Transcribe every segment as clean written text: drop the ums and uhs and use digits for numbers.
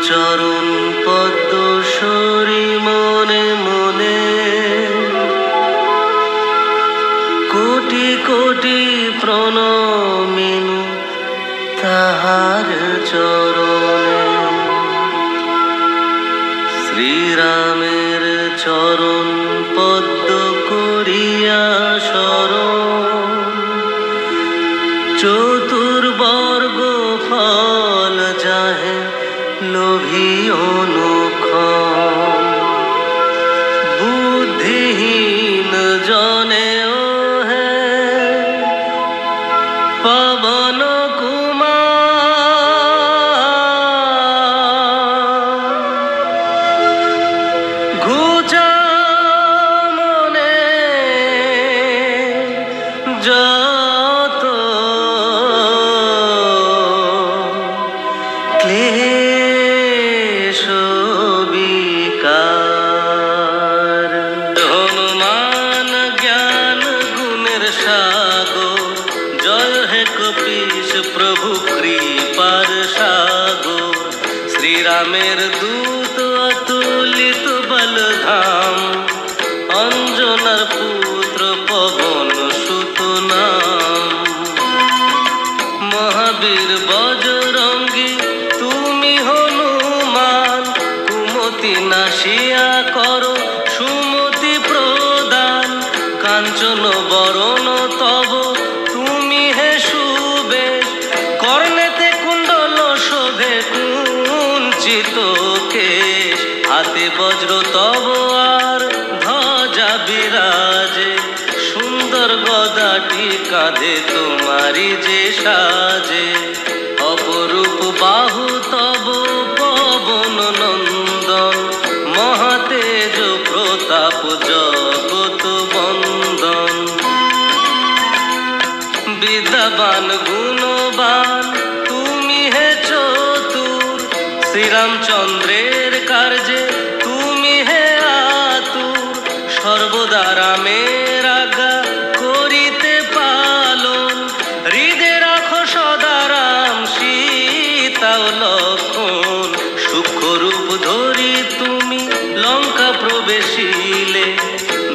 চরণ পদ্ম সরি মনে মনে কোটি কোটি প্রণমিনু তাহার চরণে। শ্রীরামের চরণ পদ্ম করিয়া শরণ, চতুর্বর্গ ফল যাহে লোভী অনুক্ষণ। বুদ্ধিহীন জনে হে পবন কুমার, ঘুচা মনে যত ক্লেশ বিকার। হনুমান জ্ঞান গুণের সাগর, জয় হে কপীশ প্রভু কৃপার সাগর। শ্রীরামের দূত অতুলিত বলধাম, অঞ্জনার পুত্র পবন সুত নাম। মহাবীর বজরঙ্গী তুমি হনুমান, কুমতি নাশিয়া করো সুমতি প্রদান। কাঞ্চন বরণ তব তুমি হে সুবেশ, কর্ণেতে কুণ্ডল শোভে কুঞ্চিত কেশ। হাতে বজ্র তব আর ধ্বজা বিরাজে, সুন্দর গদাটি কাঁধে তোমারি যে সাজে। অপরূপ বাহু তব পবন নন্দন, মহাতেজ প্রতাপ জগত বন্দন। বিদ্যাবান গুণবান তুমি হে চতুর, শ্রীরামচন্দ্রের কার্যে তুমি হে আতুর। সর্বদা রামের আজ্ঞা করিতে পালন, হৃদে রাখো সদা রাম সীতা ও লক্ষণ। সূক্ষ্ম রূপ ধরি তুমি লঙ্কা প্রবেশিলে,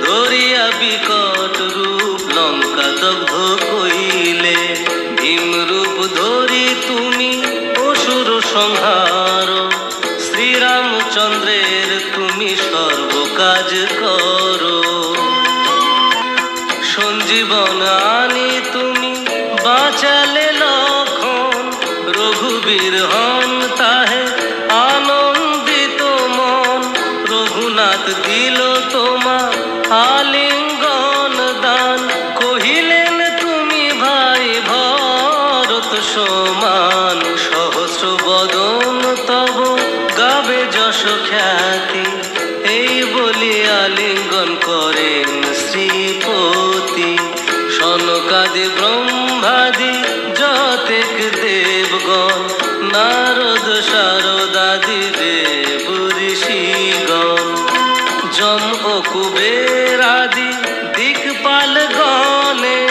ধরিয়া বিকট রূপ লঙ্কা দগ্ধ কইলে। ভীম রূপ ধরি তুমি অসুর সংহার, শ্রীরামচন্দ্রের তুমি সর্ব কাজ করো। সঞ্জীবন আনি তুমি বাঁচালে লক্ষণ, রঘুবীর হন তাহে আনন্দিত মন। রঘুনাথ দিল তোমা আলিঙ্গন দান, কহিলেন তুমি ভাই ভরত সমান। সহস্র বদন তব গাবে যশ খ্যাতি, এই বলি আলিঙ্গন করেন শ্রীপতি। সনকাদি ব্রহ্মাদি যতেক দেবগণ, নারদ শারদাদি দেব ঋষিগণ। যম ও কুবের আদি দিকপাল গণে,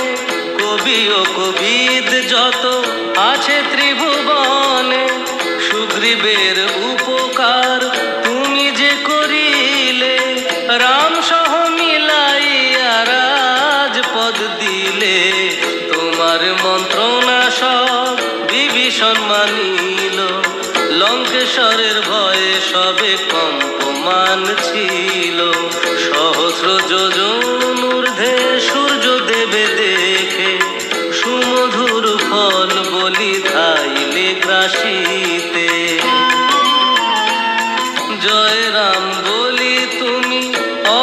কবি ও কবিদ যত আছে ত্রিভুবনে। সুগ্রীবের উপকার তুমি যে করিলে, রাম সহ মিলাইয়া রাজপদ দিলে। তোমার মন্ত্রণা সব বিভীষণ মানিল, লঙ্কেশ্বরের ভয়ে সবে কম্পমান ছিল। সহস্র যোজন ঊর্ধ্বে সূর্য দেবে দেখে, সুমধুর ফল বলি ধাইলে গ্রাসিতে। জয় রাম বলি তুমি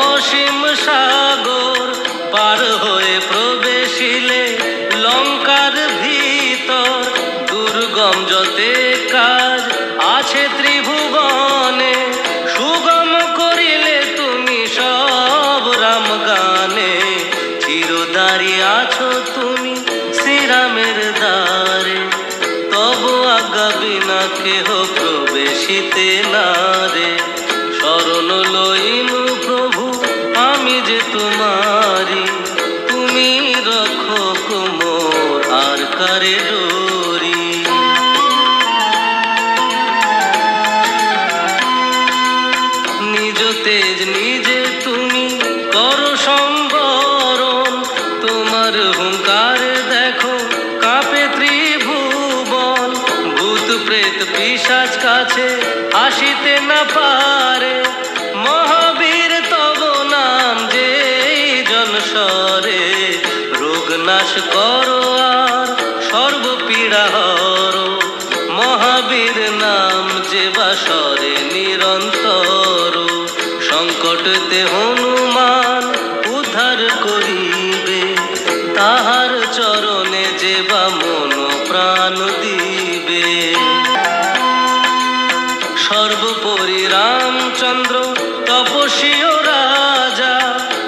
অসীম সাগর, পার হয়ে প্রবেশিলে লঙ্কার ভিতর। দুর্গম যতে কাজ আছে ত্রিভুবনে, সুগম করিলে তুমি সব রাম গানে। চিরদারি আছো তুমি শ্রীরামের দ্বারে, তব আজ্ঞা বিনা কেহ প্রবেশিতে না রে। শরণ লইনু প্রভু আমি যে তোমারি, তুমি রক্ষক মোর আর কারে ডোরি। প্রেত পিশাচ কাছে আসিতে না পারে। মহাবীর তব নাম যে জনস্বরে, রোগ নাশ করো আর সর্বপীড়া হরো। মহাবীর নাম যে বাসরে নিরন্তর, সংকটতে হনুমান উদ্ধার করিবে। তাহার চরণে যে বা মন প্রাণ দিবে। সর্বোপরি রামচন্দ্র তপস্বী ও রাজা,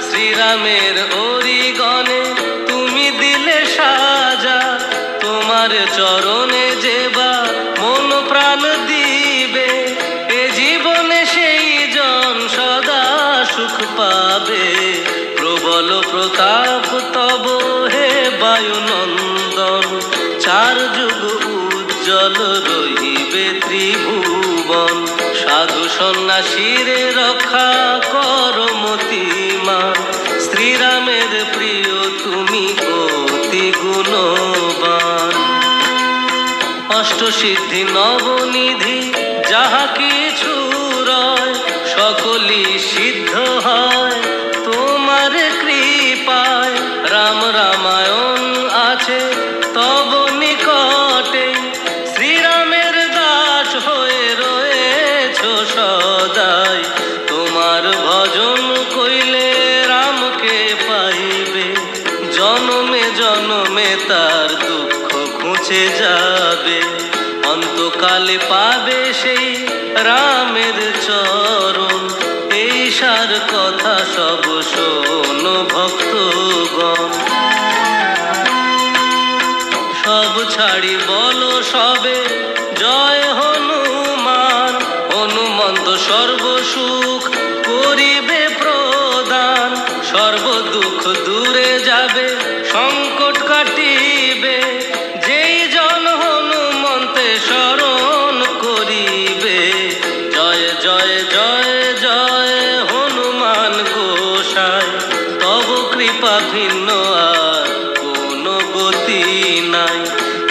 শ্রীরামের অরিগণে তুমি দিলে সাজা। তোমার চরণে যে বা মন প্রাণ দিবে, এ জীবনে সেই জন সদা সুখ পাবে। প্রবল প্রতাপ তব হে বায়ুনন্দন, চার যুগ উজ্জ্বল রহিবে ত্রিভুবন। সাধু সন্ন্যাসীর রক্ষা কর মতিমান, শ্রীরামের প্রিয় তুমি অতি গুণবান। অষ্টসিদ্ধি নবনিধি যাহা কিছু রয়, সকলই সিদ্ধ হয় তোমার কৃপায়। রাম রামায়ণ আছে তব নিকটে, শ্রীরামের দাস হয়ে রয়েছ সদাই। তোমার ভজন কইলে রামকে পাইবে, জনমে জনমে তার দুঃখ ঘুচে যাবে। অন্তকালে পাবে সেই রামের চরণ, এই সার কথা সব শোনো ভক্তগণ। সব ছাড়ি বলো সবে জয় হনুমান, হনুমন্ত সর্বসুখ করিবে প্রদান। সর্ব দুঃখ দূরে যাবে, সংকট কাটিবে, যেই জন হনুমন্তে শরণ করিবে। জয় জয় জয় জয় হনুমান গোসাই, তব কৃপা ভিন্ন আর কোনো গতি নাই।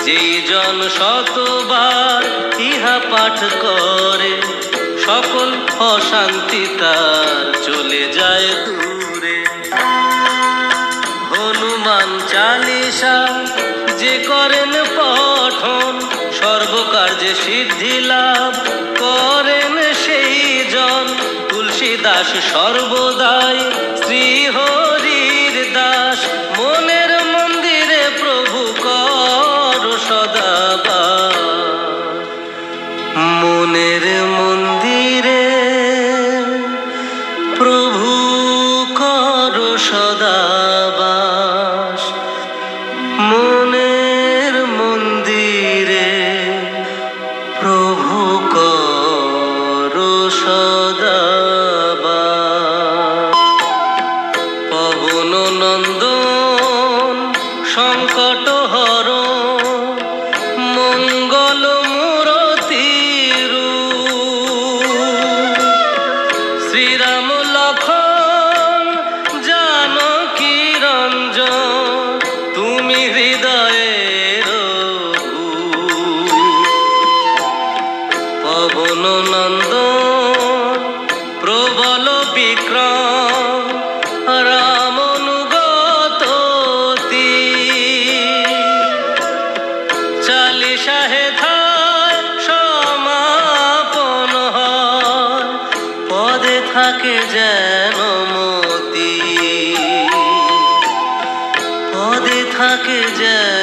যেই জন শতবার ইহা পাঠ করে, সকল অশান্তি তার চলে যায় দূরে। হনুমান চালিসা যে করেন পঠন, সর্বকার্যে সিদ্ধি লাভ করেন সেই জন। তুলসীদাস সর্বদাই শ্রীহরির দাস, মনের মন্দিরে প্রভু কর সদাবাস। মনের মন্দিরে প্রভু কর সদাবাস, মনের মন্দিরে প্রভু কর সদাবাস। পবন নন্দন সংকট হর, মঙ্গল মূরতি রূপ। শ্রীরাম লক্ষণ জানকী রঞ্জন, তুমি হৃদয়ের ভূপ। পবন নন্দন প্রবল বিক্রম, রাম অনুগত চালিশা হেথায় সমাপন হয়, পদে থাকে যেন মতি, পদে থাকে যেন